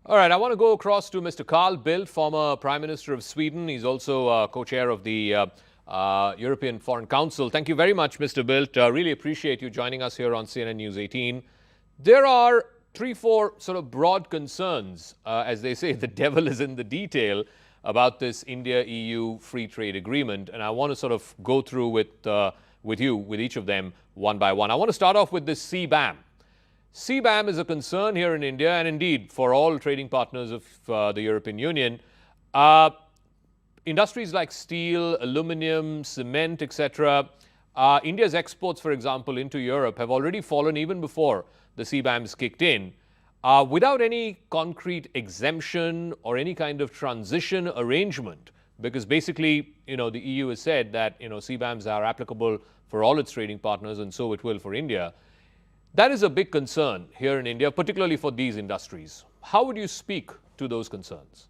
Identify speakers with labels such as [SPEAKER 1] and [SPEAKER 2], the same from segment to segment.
[SPEAKER 1] All right, I want to go across to Mr. Carl Bildt, former Prime Minister of Sweden. He's also co-chair of the European Foreign Council. Thank you very much, Mr. Bildt. Really appreciate you joining us here on CNN News 18. There are 3-4 sort of broad concerns, as they say, the devil is in the detail, about this India-EU free trade agreement. And I want to sort of go through with each of them one by one. I want to start off with this CBAM. CBAM is a concern here in India and indeed for all trading partners of the European Union. Industries like steel, aluminium, cement, etc. India's exports, for example, into Europe have already fallen even before the CBAMs kicked in, without any concrete exemption or any kind of transition arrangement, because basically, the EU has said that, CBAMs are applicable for all its trading partners and so it will for India. That is a big concern here in India, particularly for these industries. How would you speak to those concerns?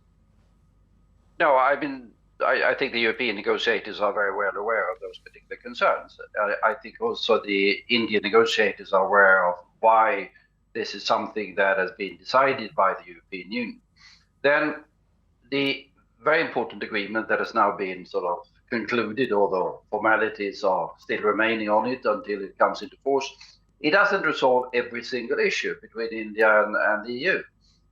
[SPEAKER 2] No, I think the European negotiators are very well aware of those particular concerns. I think also the Indian negotiators are aware of why this is something that has been decided by the European Union. Then the very important agreement that has now been sort of concluded, although formalities are still remaining on it until it comes into force, it doesn't resolve every single issue between India and the EU.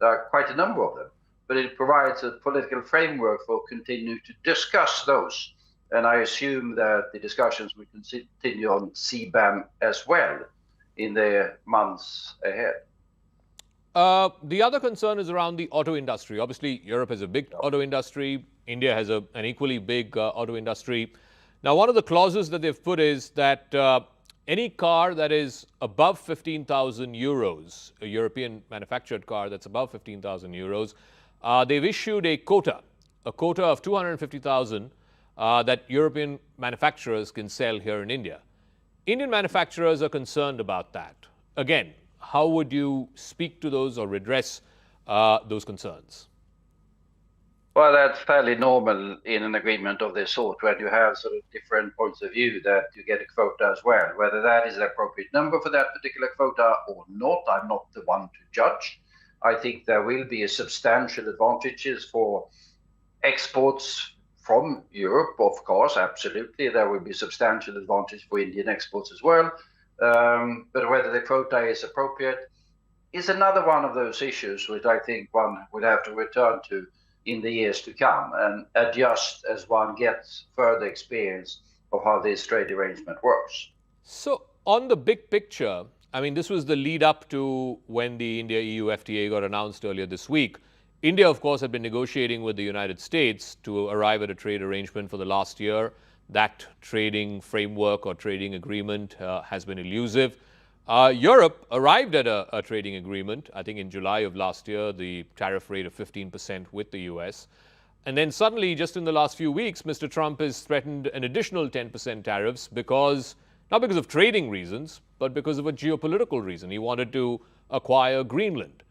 [SPEAKER 2] There are quite a number of them, but it provides a political framework for continuing to discuss those. And I assume that the discussions will continue on CBAM as well in the months ahead.
[SPEAKER 1] The other concern is around the auto industry. Obviously, Europe has a big auto industry. India has an equally big auto industry. Now, one of the clauses that they've put is that any car that is above 15,000 euros, a European manufactured car that's above 15,000 euros, they've issued a quota of 250,000 that European manufacturers can sell here in India. Indian manufacturers are concerned about that. Again, how would you speak to those or redress those concerns?
[SPEAKER 2] Well, that's fairly normal in an agreement of this sort, when you have sort of different points of view that you get a quota as well. Whether that is an appropriate number for that particular quota or not, I'm not the one to judge. I think there will be a substantial advantages for exports from Europe, of course, absolutely. There will be substantial advantage for Indian exports as well. But whether the quota is appropriate is another one of those issues which I think one would have to return to in the years to come and adjust as one gets further experience of how this trade arrangement works.
[SPEAKER 1] So on the big picture, I mean, this was the lead up to when the India-EU FTA got announced earlier this week. India, of course, had been negotiating with the United States to arrive at a trade arrangement for the last year. That trading framework or trading agreement has been elusive. Europe arrived at a trading agreement, I think in July of last year, the tariff rate of 15% with the US. And then suddenly, just in the last few weeks, Mr. Trump has threatened an additional 10% tariffs not because of trading reasons, but because of a geopolitical reason. He wanted to acquire Greenland.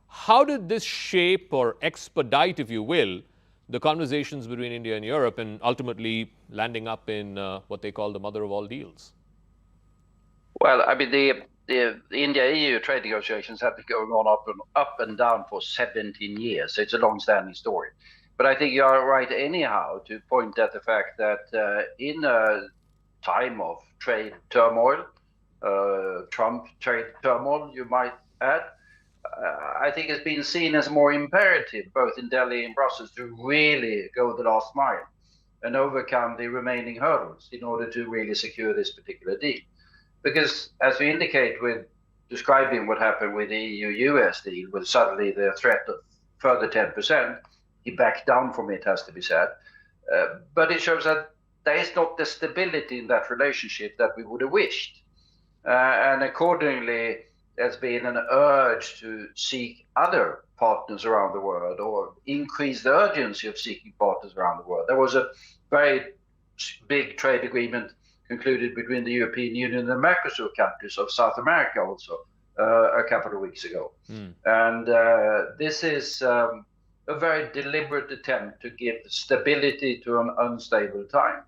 [SPEAKER 1] How did this shape or expedite, if you will, the conversations between India and Europe and ultimately landing up in what they call the mother of all deals?
[SPEAKER 2] Well, I mean, the India-EU trade negotiations have been going on up and down for 17 years. So it's a long-standing story. But I think you are right anyhow to point at the fact that in a time of trade turmoil, Trump trade turmoil, you might add, I think it's been seen as more imperative, both in Delhi and Brussels, to really go the last mile and overcome the remaining hurdles in order to really secure this particular deal. Because as we indicate with describing what happened with the EU-US deal, with suddenly the threat of further 10%, he backed down from it, has to be said. But it shows that there is not the stability in that relationship that we would have wished. And accordingly, there's been an urge to seek other partners around the world or increase the urgency of seeking partners around the world. There was a very big trade agreement concluded between the European Union and the Mercosur countries of South America also a couple of weeks ago. And this is a very deliberate attempt to give stability to an unstable time.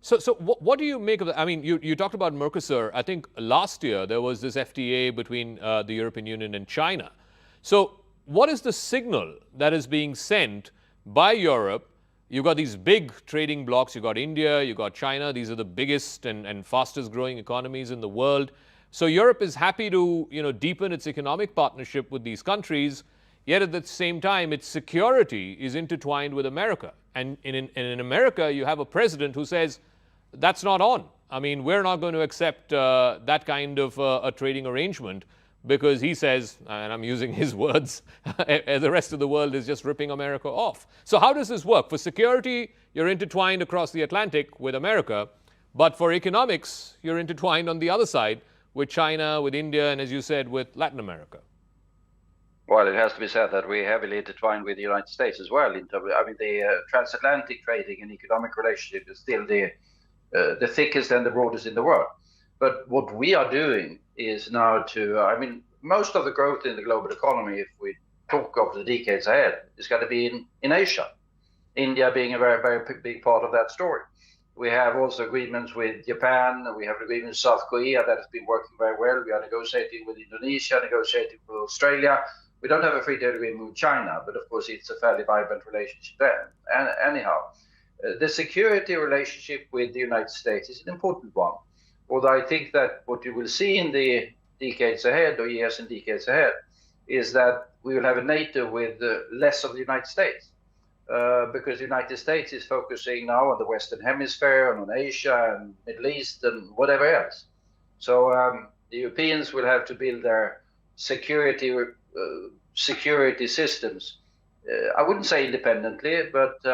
[SPEAKER 1] So what do you make of that? I mean, you talked about Mercosur. I think last year there was this FTA between the European Union and China. So what is the signal that is being sent by Europe? You've got these big trading blocs. You've got India, you've got China. These are the biggest and fastest growing economies in the world. So Europe is happy to, deepen its economic partnership with these countries, yet at the same time, its security is intertwined with America. And in America, you have a president who says, that's not on. I mean, we're not going to accept that kind of a trading arrangement, because he says, and I'm using his words, the rest of the world is just ripping America off. So how does this work? For security, you're intertwined across the Atlantic with America, but for economics, you're intertwined on the other side with China, with India, and as you said, with Latin America.
[SPEAKER 2] Well, it has to be said that we're heavily intertwined with the United States as well. The transatlantic trading and economic relationship is still the thickest and the broadest in the world. But what we are doing is now most of the growth in the global economy, if we talk of the decades ahead, is going to be in Asia. India being a very, very big part of that story. We have also agreements with Japan. We have agreements with South Korea that has been working very well. We are negotiating with Indonesia, negotiating with Australia. We don't have a free trade agreement with China, but of course it's a fairly vibrant relationship there. And anyhow, the security relationship with the United States is an important one. Although I think that what you will see in the decades ahead, or years and decades ahead, is that we will have a NATO with less of the United States. Because the United States is focusing now on the Western Hemisphere and on Asia and Middle East and whatever else. So the Europeans will have to build their security systems. I wouldn't say independently, but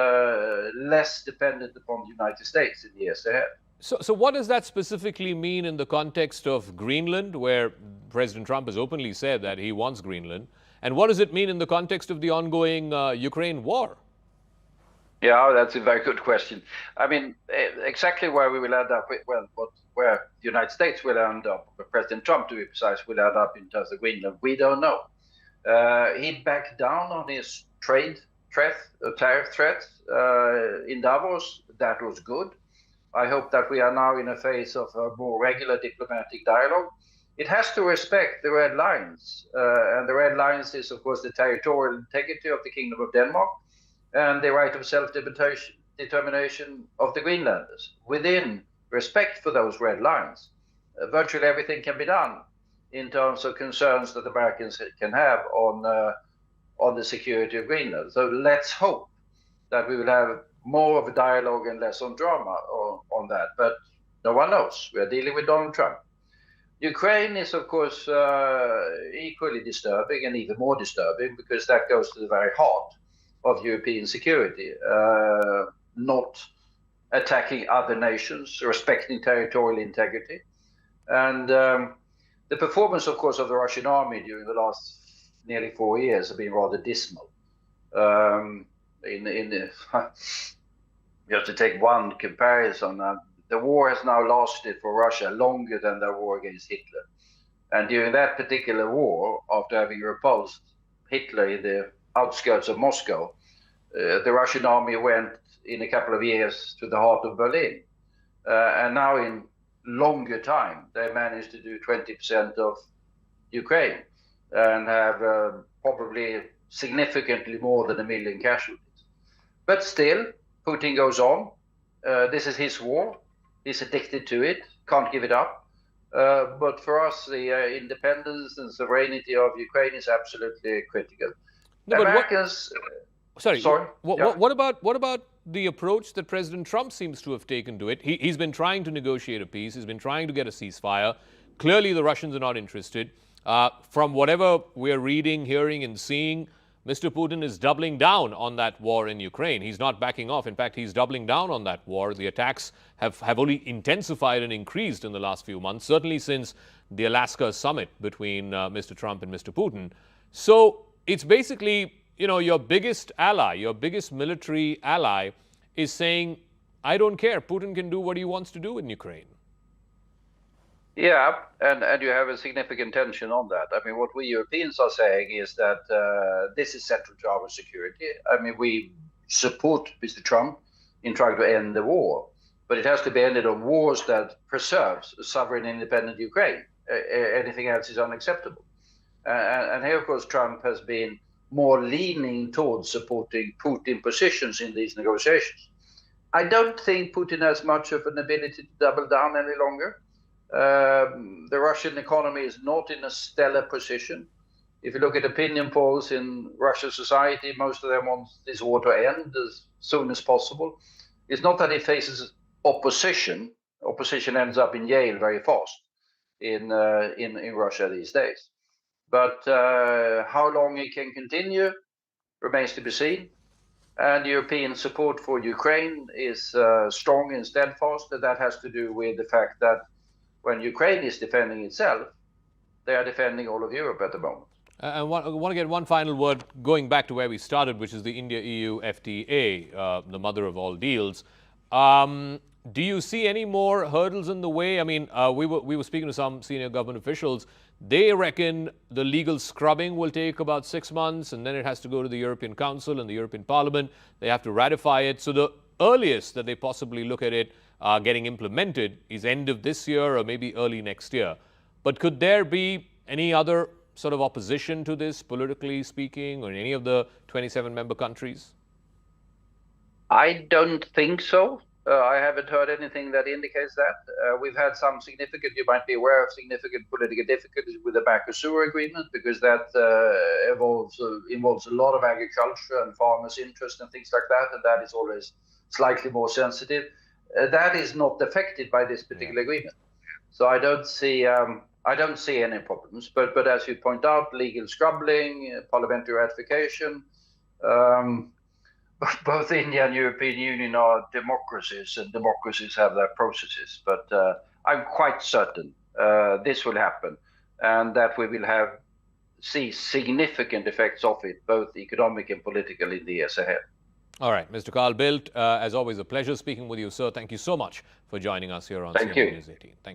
[SPEAKER 2] less dependent upon the United States in the years ahead.
[SPEAKER 1] So what does that specifically mean in the context of Greenland, where President Trump has openly said that he wants Greenland? And what does it mean in the context of the ongoing Ukraine war?
[SPEAKER 2] Yeah, that's a very good question. I mean, exactly where we will end up, where the United States will end up, President Trump, to be precise, will end up in terms of Greenland, we don't know. He backed down on his tariff threats in Davos. That was good. I hope that we are now in a phase of a more regular diplomatic dialogue. It has to respect the red lines. And the red lines is, of course, the territorial integrity of the Kingdom of Denmark and the right of self-determination of the Greenlanders. Within respect for those red lines, virtually everything can be done in terms of concerns that Americans can have on the security of Greenland. So let's hope that we will have more of a dialogue and less on drama on that. But no one knows. We are dealing with Donald Trump. Ukraine is, of course, equally disturbing and even more disturbing, because that goes to the very heart of European security, not attacking other nations, respecting territorial integrity. And the performance, of course, of the Russian army during the last nearly 4 years have been rather dismal. Just to take one comparison, the war has now lasted for Russia longer than the war against Hitler. And during that particular war, after having repulsed Hitler in the outskirts of Moscow, the Russian army went in a couple of years to the heart of Berlin. And now in longer time, they managed to do 20% of Ukraine and have probably significantly more than 1 million casualties. But still, Putin goes on. This is his war. He's addicted to it, can't give it up. But for us, the independence and sovereignty of Ukraine is absolutely critical.
[SPEAKER 1] No,
[SPEAKER 2] Americans...
[SPEAKER 1] Sorry.
[SPEAKER 2] Yeah.
[SPEAKER 1] What about the approach that President Trump seems to have taken to it? He's been trying to negotiate a peace. He's been trying to get a ceasefire. Clearly, the Russians are not interested. From whatever we're reading, hearing, and seeing, Mr. Putin is doubling down on that war in Ukraine. He's not backing off. In fact, he's doubling down on that war. The attacks have only intensified and increased in the last few months, certainly since the Alaska summit between Mr. Trump and Mr. Putin. So it's basically, your biggest ally, your biggest military ally is saying, I don't care. Putin can do what he wants to do in Ukraine.
[SPEAKER 2] Yeah, and you have a significant tension on that. I mean, what we Europeans are saying is that this is central to our security. I mean, we support Mr. Trump in trying to end the war, but it has to be ended on wars that preserves a sovereign, independent Ukraine. Anything else is unacceptable. And here, of course, Trump has been more leaning towards supporting Putin positions in these negotiations. I don't think Putin has much of an ability to double down any longer. The Russian economy is not in a stellar position. If you look at opinion polls in Russian society, most of them want this war to end as soon as possible. It's not that it faces opposition. Opposition ends up in jail very fast in Russia these days. But how long it can continue remains to be seen. And European support for Ukraine is strong and steadfast. And that has to do with the fact that when Ukraine is defending itself, they are defending all of Europe at the moment.
[SPEAKER 1] I want to get one final word going back to where we started, which is the India-EU FTA, the mother of all deals. Do you see any more hurdles in the way? I mean, we were speaking to some senior government officials. They reckon the legal scrubbing will take about 6 months, and then it has to go to the European Council and the European Parliament. They have to ratify it. So the earliest that they possibly look at it getting implemented is end of this year or maybe early next year. But could there be any other sort of opposition to this, politically speaking, or in any of the 27 member countries?
[SPEAKER 2] I don't think so. I haven't heard anything that indicates that. We've had some significant, you might be aware of significant political difficulties with the Mercosur agreement, because that involves a lot of agriculture and farmers' interest and things like that, and that is always slightly more sensitive. That is not affected by this particular agreement. So I don't see any problems. But as you point out, legal scrubbing, parliamentary ratification. Both India and European Union are democracies, and democracies have their processes. But I'm quite certain this will happen, and that we will see significant effects of it, both economic and political, in the years ahead.
[SPEAKER 1] All right, Mr. Carl Bildt, as always, a pleasure speaking with you, sir. Thank you so much for joining us here on CNN News 18. Thank you.